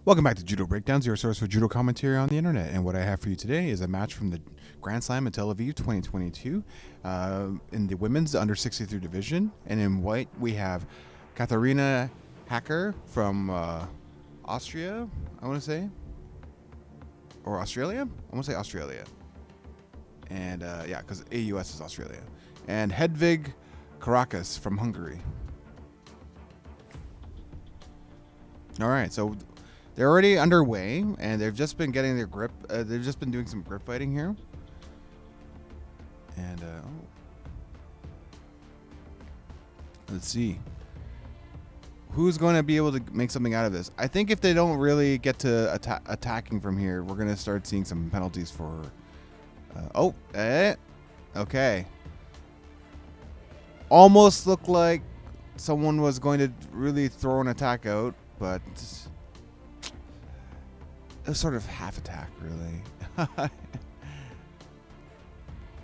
Welcome back to Judo Breakdowns, your source for judo commentary on the internet. And what I have for you today is a match from the Grand Slam in Tel Aviv 2022 in the women's under 63 division. And in white, we have Katharina Haecker from Austria, I want to say. Or Australia? I want to say Australia. And yeah, because AUS is Australia. And Hedvig Karakas from Hungary. All right, so they're already underway, and they've just been getting their grip. They've just been doing some grip fighting here. And let's see. Who's going to be able to make something out of this? I think if they don't really get to attacking from here, we're going to start seeing some penalties for... okay. Almost looked like someone was going to really throw an attack out, but... a sort of half attack, really.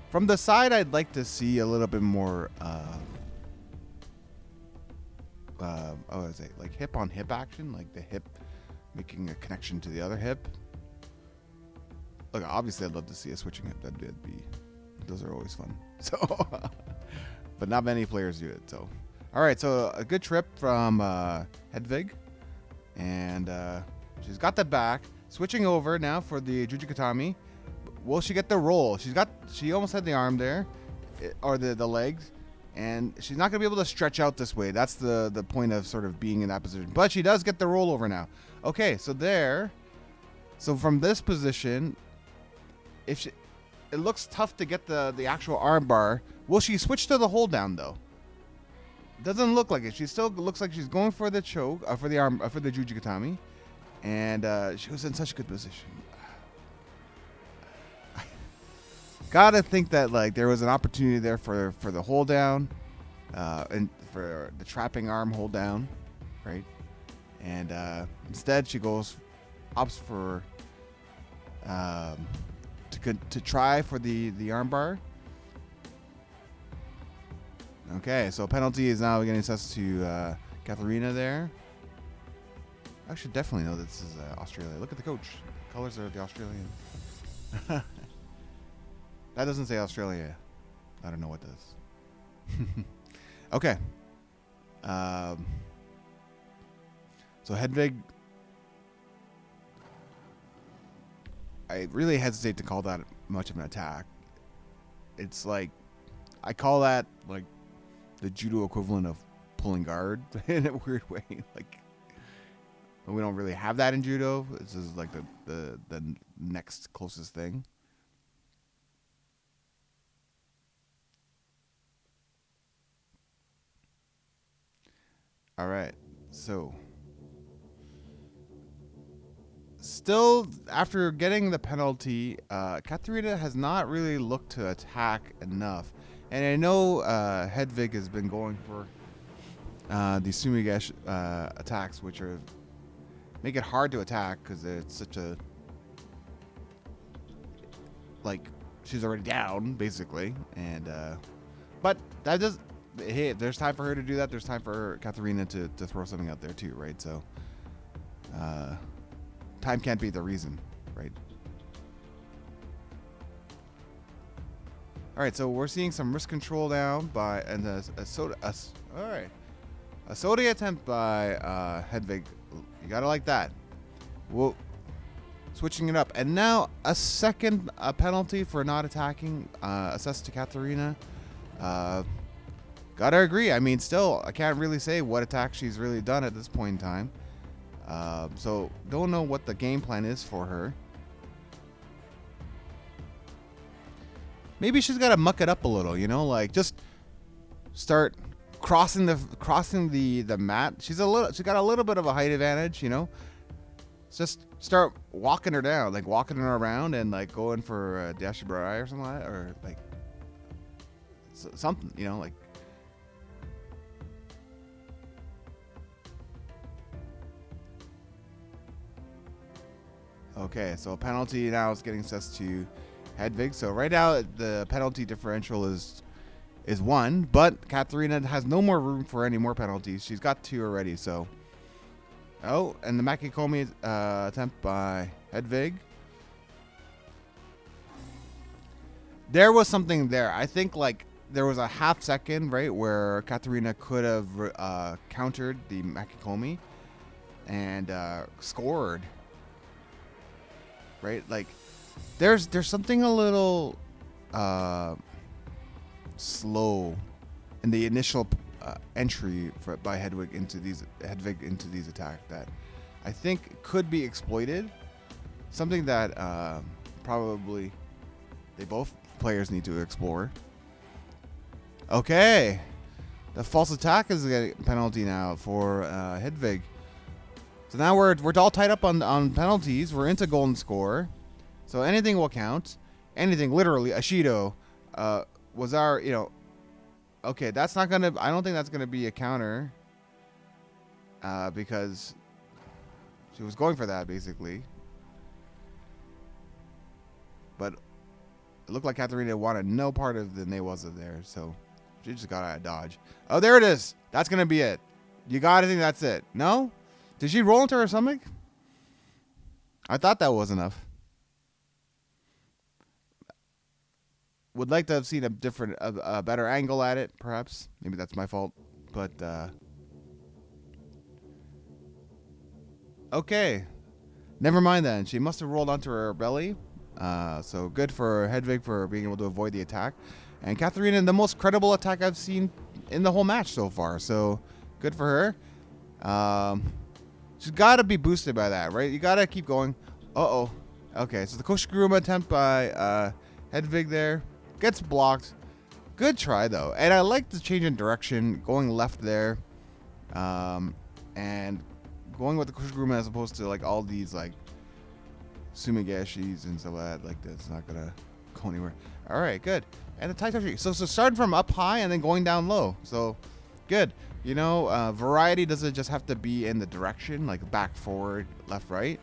From the side, I'd like to see a little bit more, is it like hip on hip action, like the hip making a connection to the other hip. Look, obviously, I'd love to see a switching hip. That'd be, those are always fun. So, but not many players do it. So, all right. So a good trip from Hedvig, and she's got the back. Switching over now for the Jujikatami. Will she get the roll? She almost had the arm there, or the legs, and she's not gonna be able to stretch out this way. That's the point of sort of being in that position. But she does get the roll over now. Okay, so from this position, it looks tough to get the actual arm bar. Will she switch to the hold down though? Doesn't look like it. She still looks like she's going for the choke, for the arm, for the Jujikatami. And she was in such a good position. I gotta think that like there was an opportunity there for the hold down, and for the trapping arm hold down, right? And instead she opts for to try for the arm bar. Okay, so penalty is now getting assessed to Katharina there. I should definitely know this is Australia. Look at the coach. The colors are the Australian. That doesn't say Australia. I don't know what does. Okay. So Hedvig, I really hesitate to call that much of an attack. It's like, I call that like the judo equivalent of pulling guard in a weird way. Like, we don't really have that in judo. This is like the next closest thing. All right. So, still, after getting the penalty, Katharina has not really looked to attack enough. And I know Hedvig has been going for the sumigesh attacks, which are... make it hard to attack because it's such a, like, she's already down basically, and but that does, hey, there's time for her to do that. There's time for Katharina to throw something out there too, right? So time can't be the reason, right? All right, so we're seeing some wrist control now by all right, a soda attempt by Hedvig. You gotta like that. Whoa. Switching it up. And now a second penalty for not attacking, assessed to Katharina. Gotta agree. I mean, still, I can't really say what attack she's really done at this point in time. So, don't know what the game plan is for her. Maybe she's gotta muck it up a little, you know? Like, just start... crossing the mat. She's got a little bit of a height advantage, you know. Just start walking her down, like walking her around and like going for a dashibarai or something like that, or like something, you know, like. Okay, so penalty now is getting assessed to Hedvig. So right now the penalty differential is 1, but Katharina has no more room for any more penalties. She's got 2 already, so Oh, and the Makikomi attempt by Hedvig. There was something there. I think like there was a half second, right, where Katharina could have countered the Makikomi and scored. Right, like there's something a little slow in the initial entry by Hedvig into these attacks that I think could be exploited. Something that probably they both players need to explore. Okay, the false attack is a penalty now for Hedvig. So now we're all tied up on penalties. We're into golden score, so anything will count. Anything, literally. Ashido was our, okay. That's not gonna. I don't think that's gonna be a counter because she was going for that basically. But it looked like Katharina wanted no part of the Newaza there, so she just got out of dodge. Oh, there it is. That's gonna be it. You gotta think that's it. No. Did she roll into her stomach? I thought that was enough. Would like to have seen a better angle at it, perhaps. Maybe that's my fault. But, okay. Never mind then. She must have rolled onto her belly. So good for Hedvig for being able to avoid the attack. And Katharina, the most credible attack I've seen in the whole match so far. So good for her. She's got to be boosted by that, right? You got to keep going. Uh-oh. Okay, so the Koshiguruma attempt by Hedvig there gets blocked. Good try, though. And I like the change in direction, going left there, and going with the Koshiguruma as opposed to, like, all these, like, Sumigashis and stuff like that. Like, that's not going to go anywhere. All right, good. And the Taitoshi. So starting from up high and then going down low. So, good. Variety doesn't just have to be in the direction, like back, forward, left, right.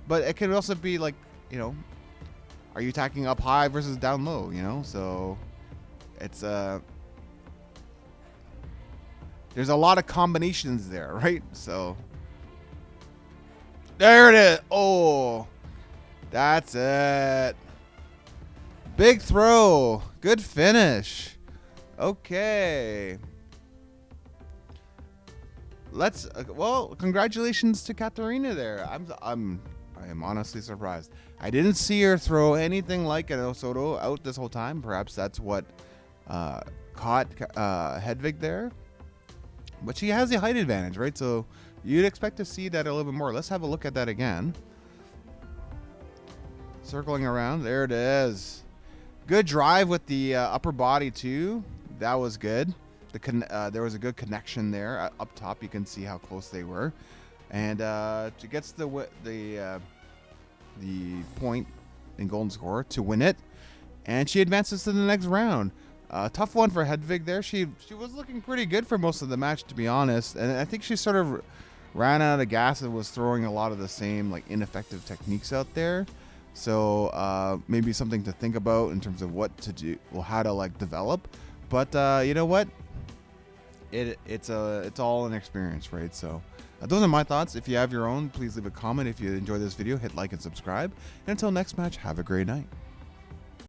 But it can also be like, are you attacking up high versus down low, So it's there's a lot of combinations there, right? So there it is. Oh, that's it. Big throw. Good finish. Okay. Congratulations to Katharina there. I am honestly surprised. I didn't see her throw anything like an Osoto out this whole time. Perhaps that's what caught Hedvig there. But she has the height advantage, right? So you'd expect to see that a little bit more. Let's have a look at that again. Circling around. There it is. Good drive with the upper body too. That was good. There was a good connection there up top. You can see how close they were, and she gets the point in golden score to win it, and she advances to the next round. Tough one for Hedvig there. She was looking pretty good for most of the match, to be honest, and I think she sort of ran out of gas and was throwing a lot of the same like ineffective techniques out there. So maybe something to think about in terms of what to do, how to like develop. But you know what? It's all an experience, right? So those are my thoughts. If you have your own, please leave a comment. If you enjoyed this video, hit like and subscribe. And until next match, have a great night.